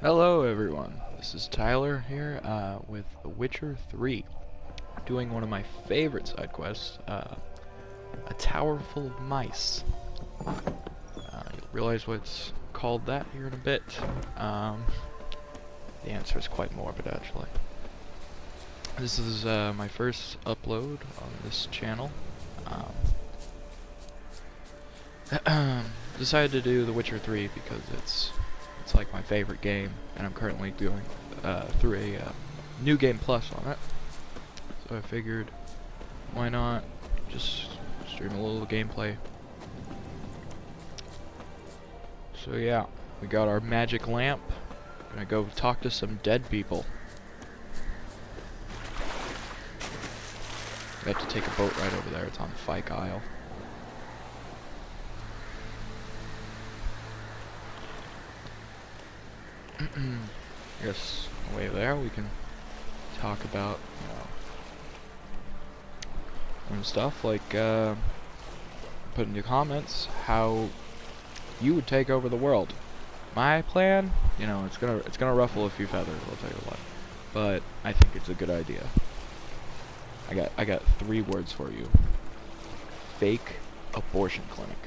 Hello everyone, this is Tyler here with The Witcher 3, doing one of my favorite side quests, A Towerful of Mice. You'll realize what's called that here in a bit. The answer is quite morbid actually. This is my first upload on this channel. Decided to do The Witcher 3 because it's like my favorite game, and I'm currently doing through a New Game Plus on it. So I figured, why not just stream a little gameplay. So yeah, we got our magic lamp. Gonna go talk to some dead people. We have to take a boat right over there. It's on the Fyke Isle. Yes, away there we can talk about some stuff like put in your comments how you would take over the world. My plan, it's gonna ruffle a few feathers, I'll tell you what, but I think it's a good idea. I got 3 words for you: fake abortion clinic.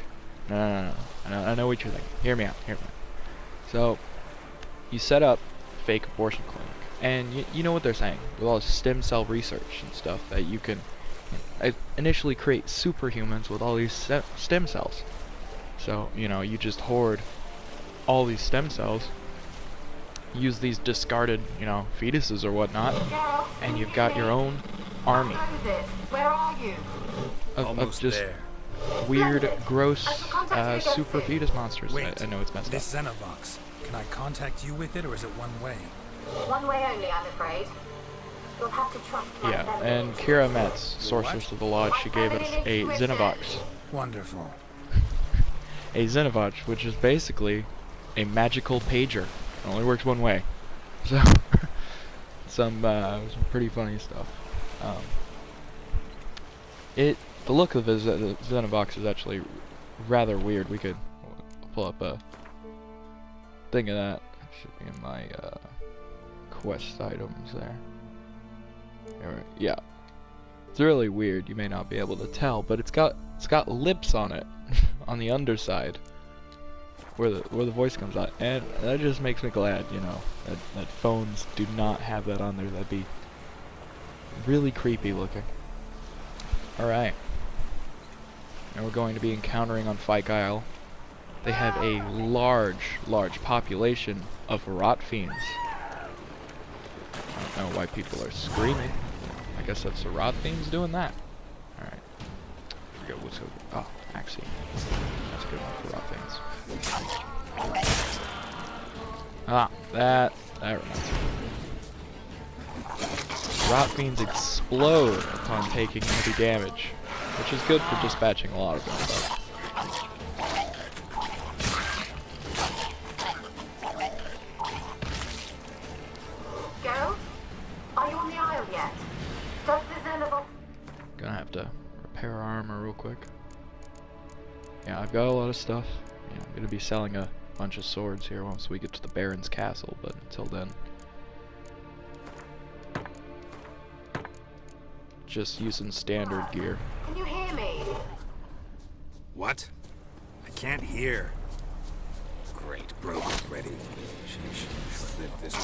No. I know what you're thinking. Hear me out. So you set up fake abortion clinic, and you know what they're saying with all this stem cell research and stuff, that you can initially create superhumans with all these stem cells. So you just hoard all these stem cells, use these discarded fetuses or whatnot, and you've got your own army Where are you? of just there. weird, gross super fetus monsters. Wait, I know it's messed up. this Xenovox, can I contact you with it, or is it one way? One way only, I'm afraid. You'll have to trust my Yeah, memory. and Kira Metz, Sorceress of the Lodge, she gave us a Xenovox. Wonderful. A Xenovox, which is basically a magical pager. It only works one way. So, some pretty funny stuff. The look of the Xenovox is actually rather weird. We could pull up a thing of that. Should be in my quest items there. Yeah, it's really weird. You may not be able to tell, but it's got lips on it, on the underside, where the voice comes out, and that just makes me glad, that phones do not have that on there. That'd be really creepy looking. All right, and we're going to be encountering on Fyke Isle. They have a large population of rot fiends. I don't know why people are screaming. I guess that's the rot fiends doing that. Alright. I forget what's over. Oh, Axie. That's a good one for rot fiends. Ah, that reminds me. Rot fiends explode upon taking heavy damage, which is good for dispatching a lot of them, but gonna have to repair our armor real quick. Yeah, I've got a lot of stuff. I'm gonna be selling a bunch of swords here once we get to the Baron's castle, but until then, just using standard gear. Can you hear me? What? I can't hear. Great, broken ready. Sheesh, short-lived this way.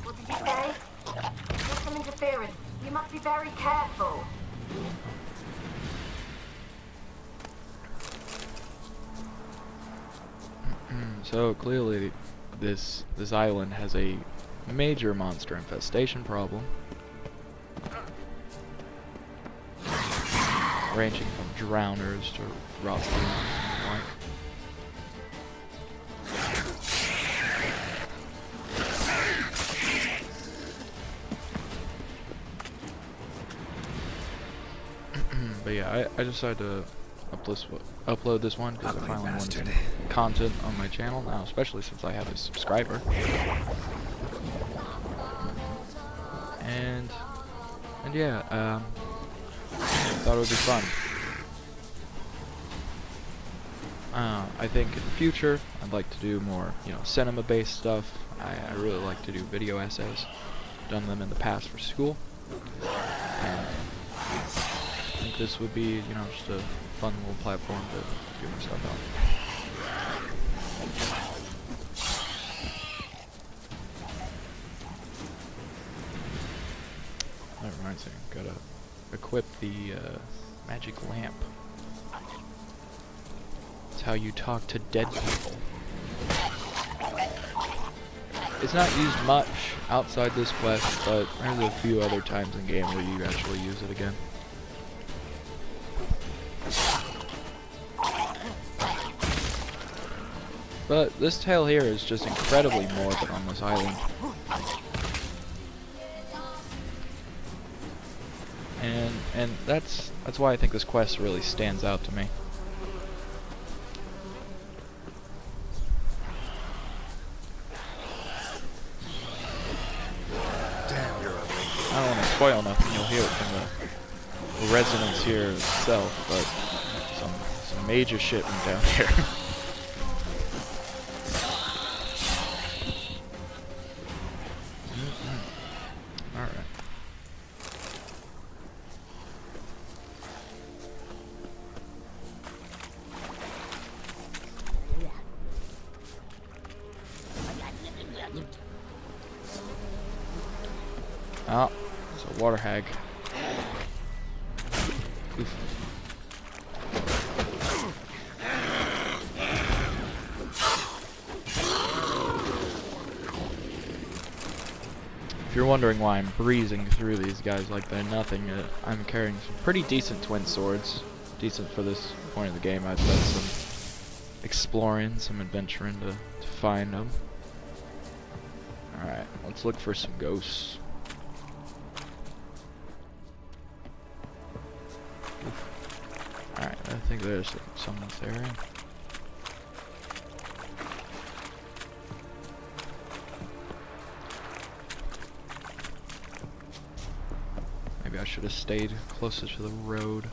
What did you say? There's some interference. You must be very careful. So clearly, this island has a major monster infestation problem, ranging from drowners to rot fiends and the like. But yeah, I decided to upload this one because I finally wanted some content on my channel now, especially since I have a subscriber. And yeah, thought it would be fun. I think in the future I'd like to do more, you know, cinema-based stuff. I really like to do video essays. Done them in the past for school. And I think this would be, you know, just a fun little platform to do stuff on. That reminds me, gotta equip the magic lamp. It's how you talk to dead people. It's not used much outside this quest, but there's a few other times in game where you actually use it again. But this tale here is just incredibly morbid on this island. And that's why I think this quest really stands out to me. Damn, you're ugly. I don't want to spoil nothing, you'll hear it from the residents here itself, but some major shit went down here. Alright. Oh, it's a water hag. Oof. If you're wondering why I'm breezing through these guys like they're nothing, I'm carrying some pretty decent twin swords. Decent for this point of the game. I've done some exploring, some adventuring to find them. Alright, let's look for some ghosts. Alright, I think there's some in this area. Maybe I should have stayed closer to the road.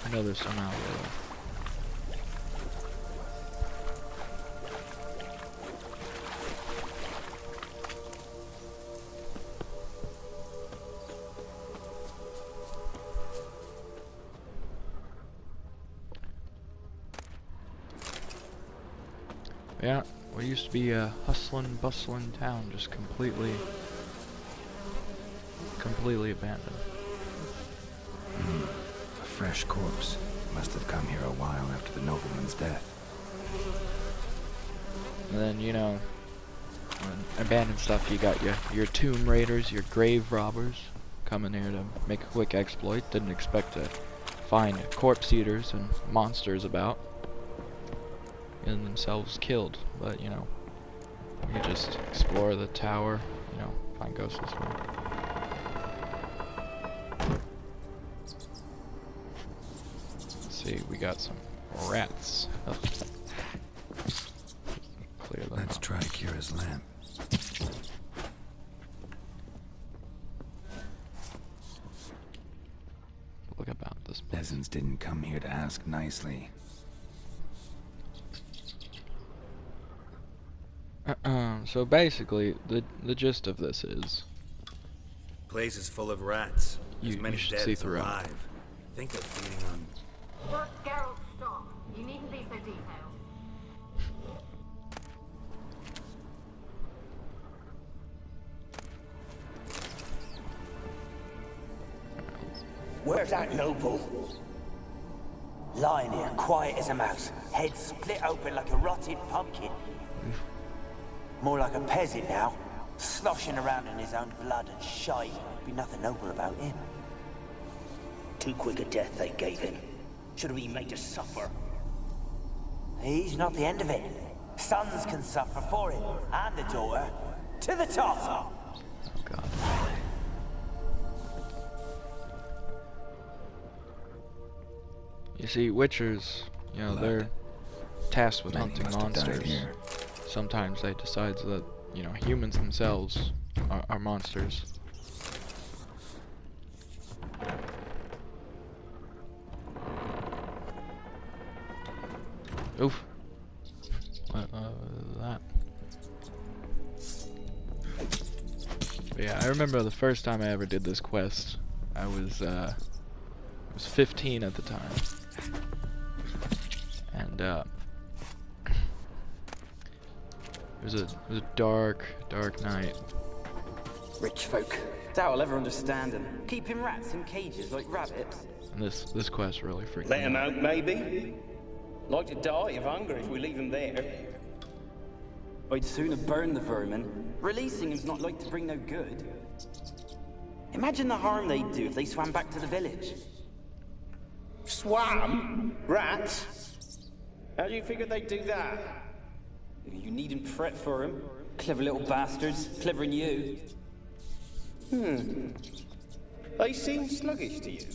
I know there's some out there. Yeah, what used to be a hustling, bustling town just completely abandoned. A fresh corpse. Must have come here a while after the nobleman's death. And then, you know, when abandoned stuff, you got your tomb raiders, your grave robbers coming here to make a quick exploit. Didn't expect to find corpse eaters and monsters about. Getting themselves killed, but you know, we can just explore the tower, you know, find ghosts this way. Let's see, we got some rats. Oh. Clear them Let's out. try Kira's lamp. Look about this place. Peasants didn't come here to ask nicely. So basically, the gist of this is Place is full of rats. You- As many you should dead see as through 'em. alive. Think they're feeding on. Look, Geralt, stop. You needn't be so detailed. Where's that noble? Lying here, quiet as a mouse, head split open like a rotted pumpkin. More like a peasant now, sloshing around in his own blood and shite. Be nothing noble about him. Too quick a death they gave him. Should have been made to suffer. He's not the end of it. Sons can suffer for him, and the daughter. To the top! oh god. You see, witchers, you know, they're tasked with Many hunting must have died monsters. here. Sometimes they decide that, you know, humans themselves are monsters. Oof. What was that? But yeah, I remember the first time I ever did this quest. I was 15 at the time, and it was a dark night. Rich folk. Doubt I'll ever understand them. Keeping rats in cages like rabbits. And this quest really freaked Let me him out. out, maybe. Like to die of hunger if we leave him there. I'd sooner burn the vermin. Releasing him's not like to bring no good. Imagine the harm they'd do if they swam back to the village. Swam? Rats? How do you figure they'd do that? You needn't fret for him. Clever little bastards. Clever than you. They seem sluggish to you.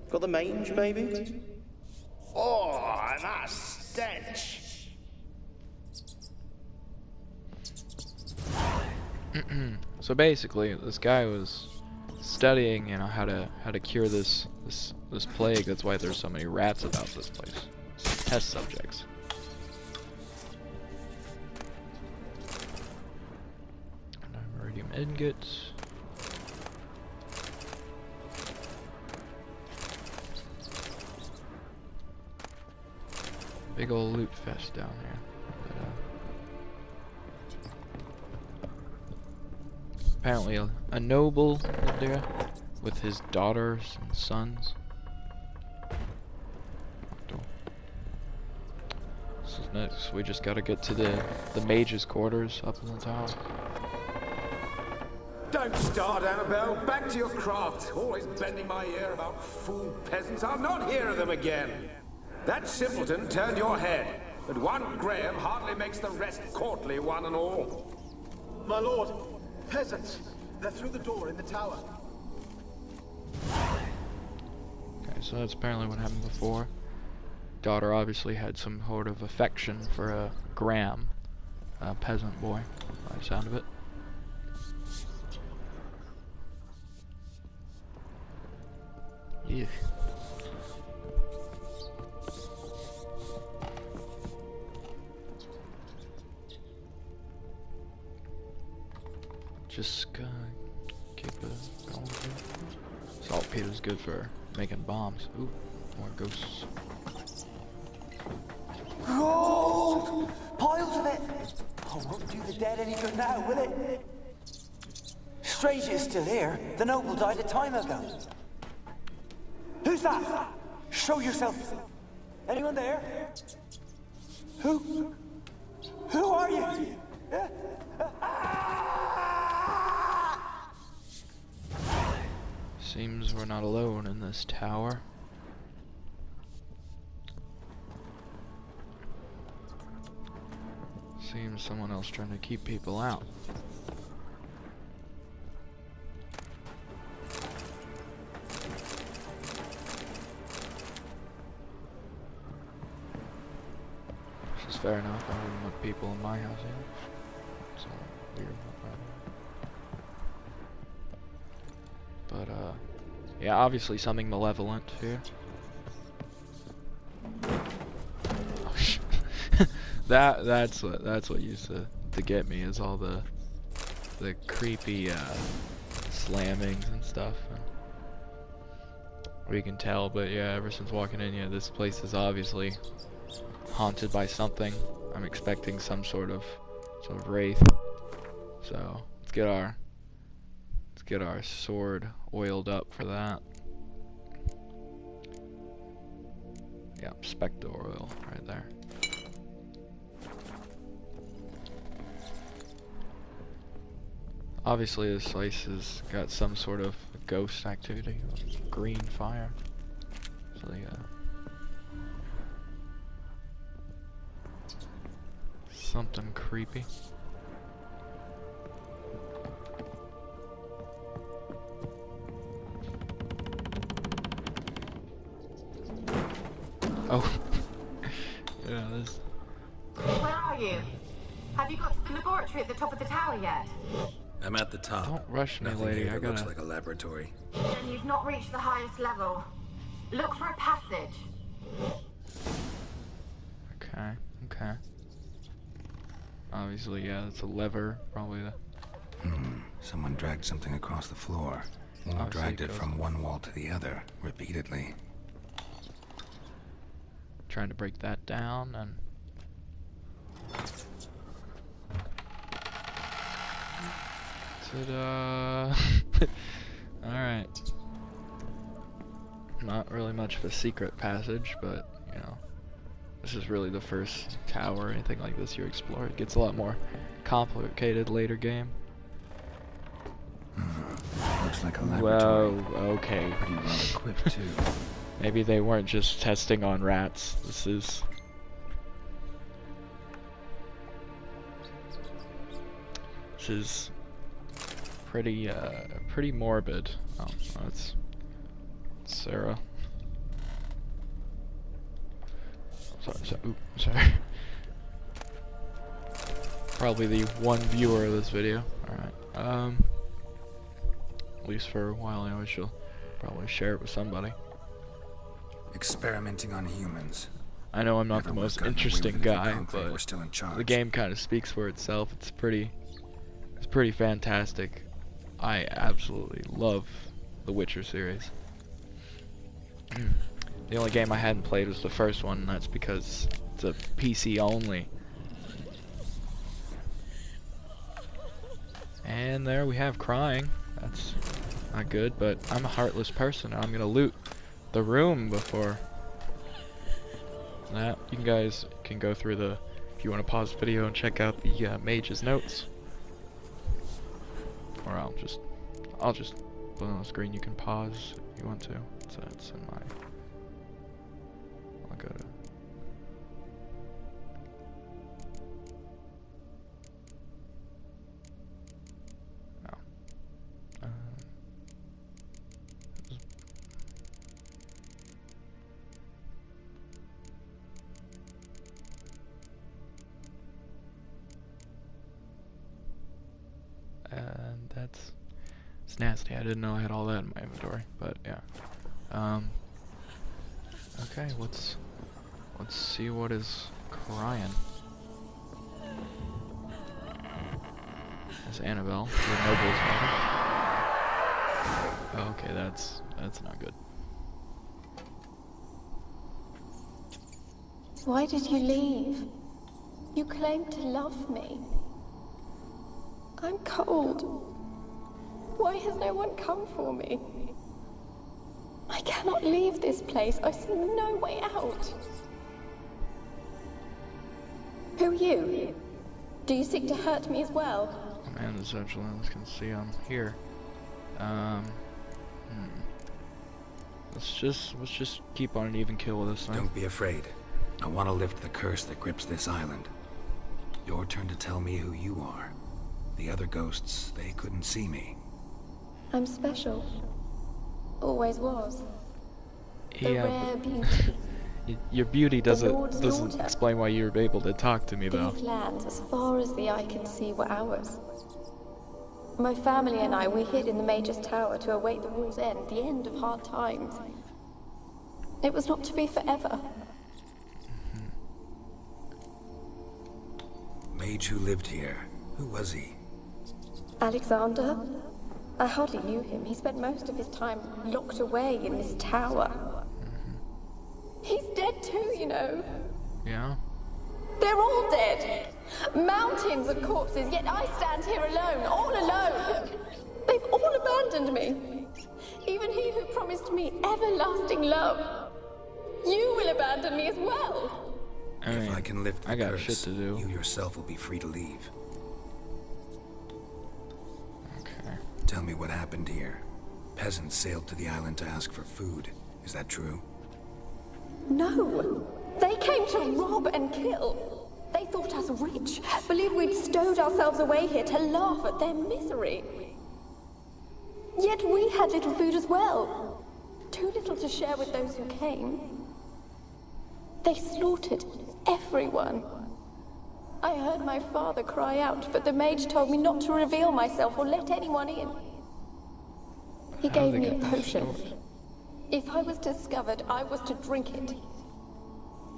Got the mange, maybe? Oh, that stench! So basically, this guy was studying, you know, how to cure this plague. That's why there's so many rats about this place. Test subjects. Iridium ingots. Big old loot fest down here. But, apparently a noble lived there with his daughters and sons. This is next. We just gotta get to the mage's quarters up in the tower. Don't start, Annabelle. Back to your craft. Always bending my ear about fool peasants. I'll not hear of them again. That simpleton turned your head, but one Graham hardly makes the rest courtly, one and all. My lord, peasants. They're through the door in the tower. Okay, so that's apparently what happened before. Daughter obviously had some sort of affection for a Graham, a peasant boy, by the sound of it. Yeah. Just keep it going. Saltpeter's good for making bombs. Ooh, more ghosts. Gold! Piles of it! Oh, won't do the dead any good now, will it? Strange it's still here. The noble died a time ago. Who's that? Show yourself. Anyone there? Who are you? Seems we're not alone in this tower. Seems someone else trying to keep people out. Which is fair enough. I wouldn't want people in my house either. So weird about that. But yeah, obviously something malevolent here. Oh shit. That's what used to get me, is all the creepy slammings and stuff. Or you can tell, but yeah, ever since walking in here, this place is obviously haunted by something. I'm expecting some sort of wraith. So let's get our sword oiled up for that. Yeah, Spectre oil right there. Obviously this place has got some sort of ghost activity, green fire. So something creepy. Oh. Yeah, this. Where are you? Have you got to the laboratory at the top of the tower yet? I'm at the top. Don't rush me, Nothing lady. here I that gotta. looks like a laboratory. Then you've not reached the highest level. Look for a passage. Okay, okay. Obviously, yeah, that's a lever, probably the... Someone dragged something across the floor. Or dragged it from one wall to the other, repeatedly. Trying to break that down, and... Ta-da! Alright. Not really much of a secret passage, but, you know, this is really the first tower or anything like this you explore. It gets a lot more complicated later game. Looks like a laboratory. Whoa, okay. Pretty well equipped, too. Maybe they weren't just testing on rats. This is... This is pretty morbid. Oh, that's Sarah. Sorry. Probably the one viewer of this video. Alright. At least for a while, I always shall probably share it with somebody. Experimenting on humans. I know I'm not the most interesting guy, but we're still in charge. the game kind of speaks for itself. It's pretty fantastic. I absolutely love the Witcher series. The only game I hadn't played was the first one, and that's because it's a PC only. And there we have crying. That's not good, but I'm a heartless person. I'm gonna loot the room before that. You guys can go through the, if you want to pause the video and check out the mage's notes. Or I'll just put it on the screen. You can pause if you want to. So it's in my... I'll go to... And it's nasty. I didn't know I had all that in my inventory, but yeah. Okay, let's see what is crying. That's Annabelle, the noble's daughter. Okay, that's not good. Why did you leave? You claimed to love me. I'm cold. Why has no one come for me? I cannot leave this place. I see no way out. Who are you? Do you seek to hurt me as well? Man, the social lens can see I'm here. Let's just keep on an even kill with this thing. Don't be afraid. I want to lift the curse that grips this island. Your turn to tell me who you are. The other ghosts, they couldn't see me. I'm special. Always was. The Yeah, rare beauty. your beauty doesn't daughter. explain why you were able to talk to me, though. These lands, as far as the eye can see, were ours. My family and I, we hid in the Major's Tower to await the war's end, the end of hard times. It was not to be forever. Mage who lived here. Who was he? Alexander? I hardly knew him. He spent most of his time locked away in this tower. He's dead too, you know. Yeah? They're all dead. Mountains of corpses, yet I stand here alone, all alone. They've all abandoned me. Even he who promised me everlasting love. You will abandon me as well. I mean, if I can lift the I got curse, shit to do. you yourself will be free to leave. Okay. Tell me what happened here. Peasants sailed to the island to ask for food. Is that true? No. They came to rob and kill. They thought us rich, believed we'd stowed ourselves away here to laugh at their misery. Yet we had little food as well. Too little to share with those who came. They slaughtered everyone. I heard my father cry out, but the mage told me not to reveal myself or let anyone in. He gave me a potion. If I was discovered, I was to drink it.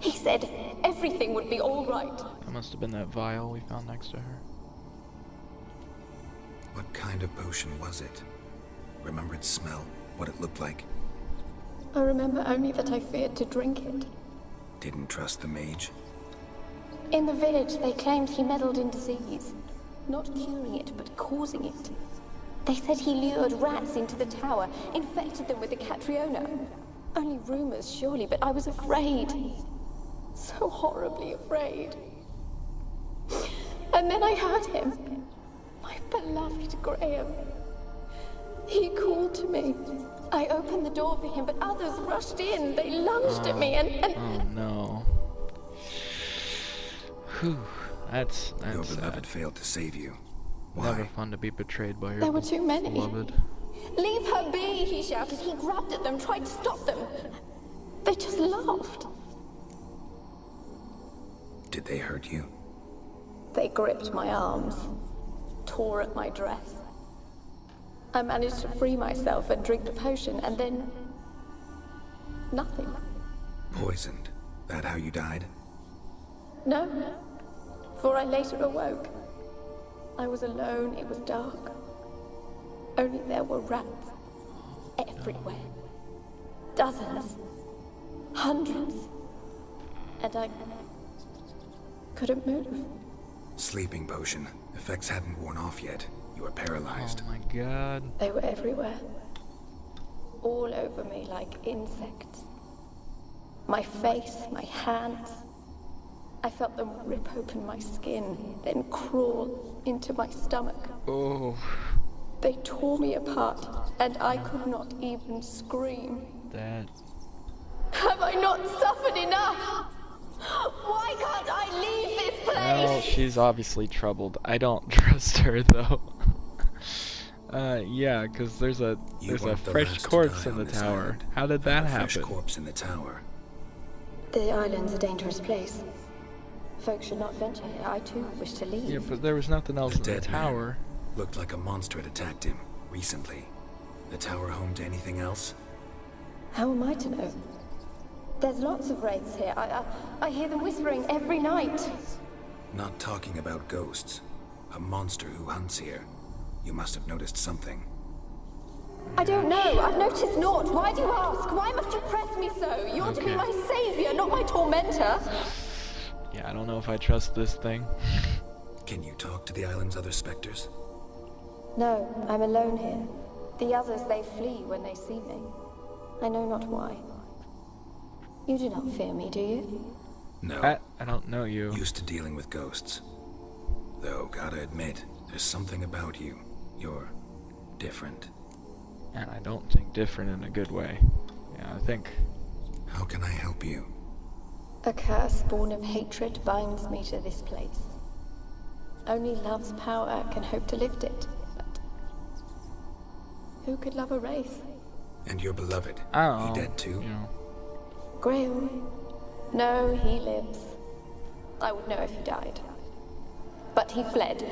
He said everything would be all right. That must have been that vial we found next to her. What kind of potion was it? Remember its smell? What it looked like? I remember only that I feared to drink it. Didn't trust the mage? In the village, they claimed he meddled in disease. Not curing it, but causing it. They said he lured rats into the tower, infected them with the Catriona. Only rumors, surely, but I was afraid. So horribly afraid. And then I heard him. My beloved Graham. He called to me. I opened the door for him, but others rushed in. They lunged at me and... Oh no. Whew. That's Your beloved failed to save you. Why? Never fun to be betrayed by your There were too many. beloved. Leave her be, he shouted. He grabbed at them, tried to stop them. They just laughed. Did they hurt you? They gripped my arms, tore at my dress. I managed to free myself and drink the potion, and then... nothing. Poisoned? That how you died? No, for I later awoke. I was alone, it was dark. Only there were rats. Everywhere. Dozens. Hundreds. And I... couldn't move. Sleeping potion. Effects hadn't worn off yet. You were paralyzed. Oh my god. They were everywhere. All over me like insects. My face, my hands. I felt them rip open my skin, then crawl into my stomach. Oh. They tore me apart, and I could not even scream. That. Have I not suffered enough? Why can't I leave this place? Well, she's obviously troubled. I don't trust her though. Yeah, because there's a fresh corpse in the tower. How did that happen? Fresh corpse in the tower. The island's a dangerous place. Folks should not venture here. I too wish to leave. Yeah, but there was nothing else in the tower. Looked like a monster had attacked him recently. The tower home to anything else? How am I to know? There's lots of wraiths here. I hear them whispering every night. Not talking about ghosts. A monster who hunts here. You must have noticed something. I don't know. I've noticed naught. Why do you ask? Why must you press me so? You're to be my savior, not my tormentor. Yeah, I don't know if I trust this thing. Can you talk to the island's other specters? No, I'm alone here. The others, they flee when they see me. I know not why. You do not fear me, do you? No. I don't know you. Used to dealing with ghosts. Though, gotta admit, there's something about you. You're different. And I don't think different in a good way. Yeah, I think... How can I help you? A curse born of hatred binds me to this place. Only love's power can hope to lift it, but... who could love a wraith? And your beloved, he dead too? You know. Graham? No, he lives. I would know if he died. But he fled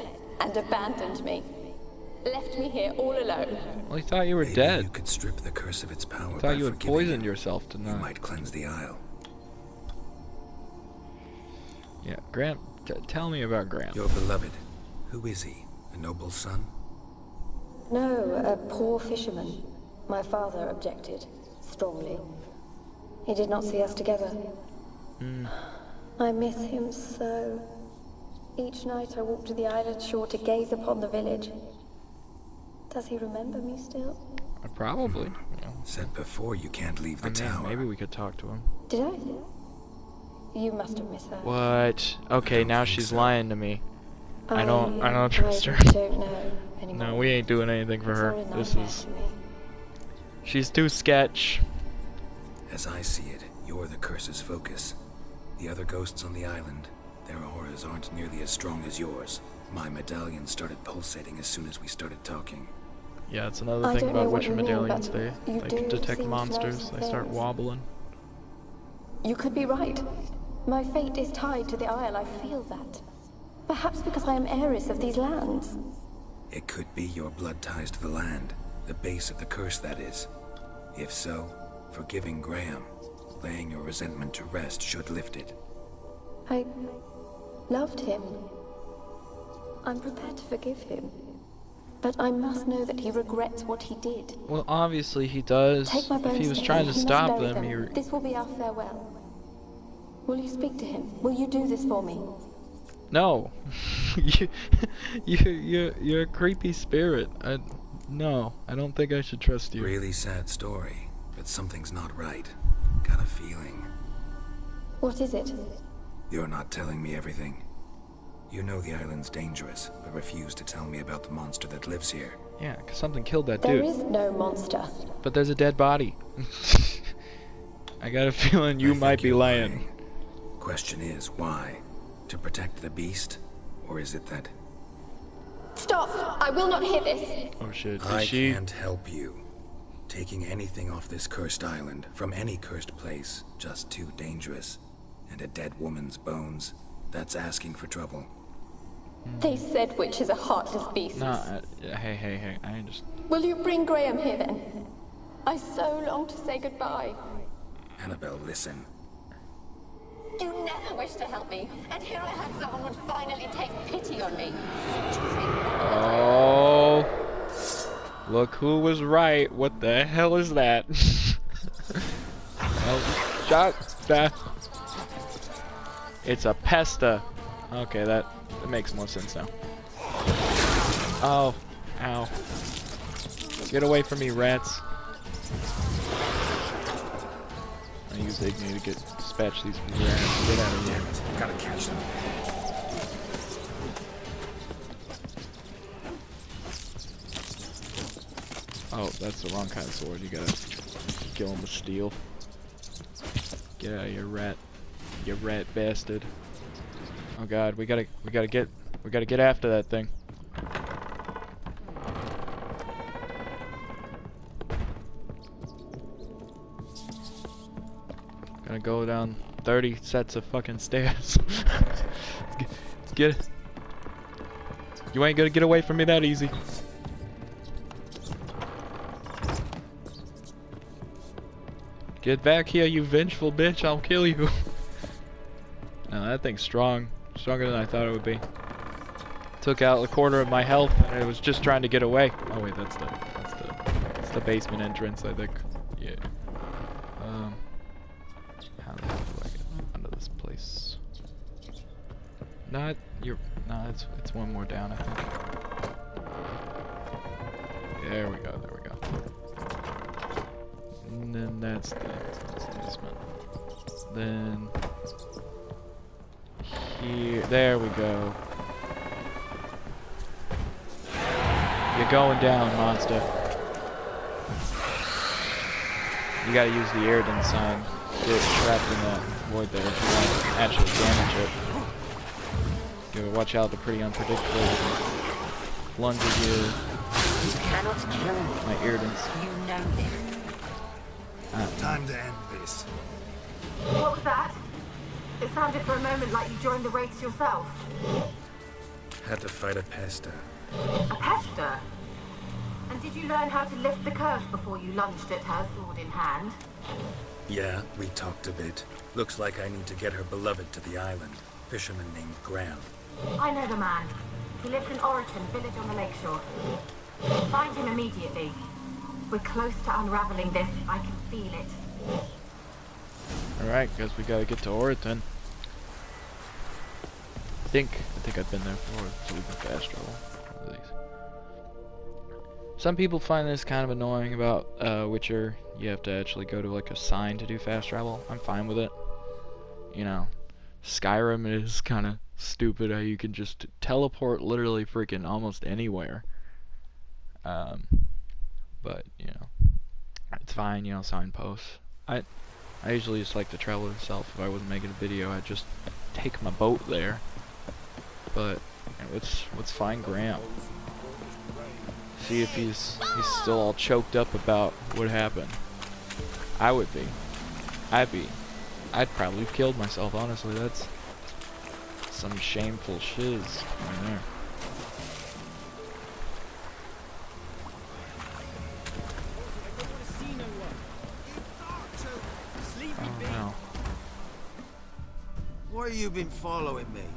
and abandoned me. Left me here all alone. Well, he thought you were Maybe dead. You could strip the curse of its power. I thought you had poisoned yourself tonight. You might cleanse the isle. Yeah, Grant, tell me about Grant. Your beloved. Who is he? A noble son? No, a poor fisherman. My father objected, strongly. He did not see us together. I miss him so. Each night I walk to the island shore to gaze upon the village. Does he remember me still? Probably. Yeah. Said before you can't leave the tower. Maybe we could talk to him. Did I? You must have misheard. What? Okay, now she's lying to me. I don't trust her. I don't know anymore. No, we ain't doing anything for her. It's all a This nightmare is... to me. She's too sketch. As I see it, you're the curse's focus. The other ghosts on the island, their auras aren't nearly as strong as yours. My medallion started pulsating as soon as we started talking. Yeah, it's another thing about witch medallions. They can detect monsters. They start wobbling. You could be right. My fate is tied to the Isle, I feel that. Perhaps because I am heiress of these lands. It could be your blood ties to the land. The base of the curse, that is. If so, forgiving Graham. Laying your resentment to rest should lift it. I loved him. I'm prepared to forgive him. But I must know that he regrets what he did. Well, obviously he does. Take my bones If he was to trying him. to He must stop bury them, them. This will be our farewell. Will you speak to him? Will you do this for me? No. You're a creepy spirit. No, I don't think I should trust you. Really sad story, but something's not right. Got a feeling. What is it? You're not telling me everything. You know the island's dangerous, but refuse to tell me about the monster that lives here. Yeah, 'cause something killed that There dude. is no monster. But there's a dead body. I got a feeling you might be lying. Question is, why? To protect the beast? Or is it that... Stop! I will not hear this! Oh shit, I can't help you. Taking anything off this cursed island, from any cursed place, just too dangerous. And a dead woman's bones, that's asking for trouble. They said witches are heartless beasts. Nah, hey, I understand. Will you bring Graham here then? I so long to say goodbye. Annabelle, listen. You never wished to help me, and here I had someone would finally take pity on me. Oh, look who was right. What the hell is that? Oh, shot that. It's a pesta. Okay, that makes more sense now. Oh, ow. Get away from me, rats. I use Igni to dispatch these rats. Get out of here. Damn it, gotta catch them. Oh, that's the wrong kind of sword. You gotta kill him with steel. Get out of here, rat. You rat bastard. Oh god, we gotta get after that thing. Gonna go down 30 sets of fucking stairs. Let's get it. You ain't gonna get away from me that easy. Get back here, you vengeful bitch, I'll kill you. No, that thing's strong. Stronger than I thought it would be. Took out a quarter of my health and it was just trying to get away. Oh wait, that's the basement entrance, I think. Yeah. How the hell do I get under this place? No, it's one more down, I think. There we go. And then that's the basement. Then here, there we go. You're going down, monster. You gotta use the Airden sign. Get trapped in that void there if you want to actually damage it. You gotta watch out, they're pretty unpredictable. Lunge at you. You cannot kill me. My Airdens. You know this. Time to end this. What was that? It sounded for a moment like you joined the race yourself. Had to fight a pesta. A pester? And did you learn how to lift the curse before you lunged at her, sword in hand? Yeah, we talked a bit. Looks like I need to get her beloved to the island. Fisherman named Graham. I know the man. He lives in Oriton, village on the lakeshore. Find him immediately. We're close to unraveling this. I can feel it. Alright, guess we gotta get to Oriton. I think I've been there before, so we can fast travel. At least. Some people find this kind of annoying about Witcher. You have to actually go to like a sign to do fast travel. I'm fine with it. You know, Skyrim is kind of stupid how you can just teleport literally freaking almost anywhere. But you know, it's fine. You know, signposts. I usually just like to travel myself. If I wasn't making a video, I'd just take my boat there. But you know, let's find Graham. See if he's still all choked up about what happened. I would be. I'd probably have killed myself, honestly. That's some shameful shiz right there. you been following me?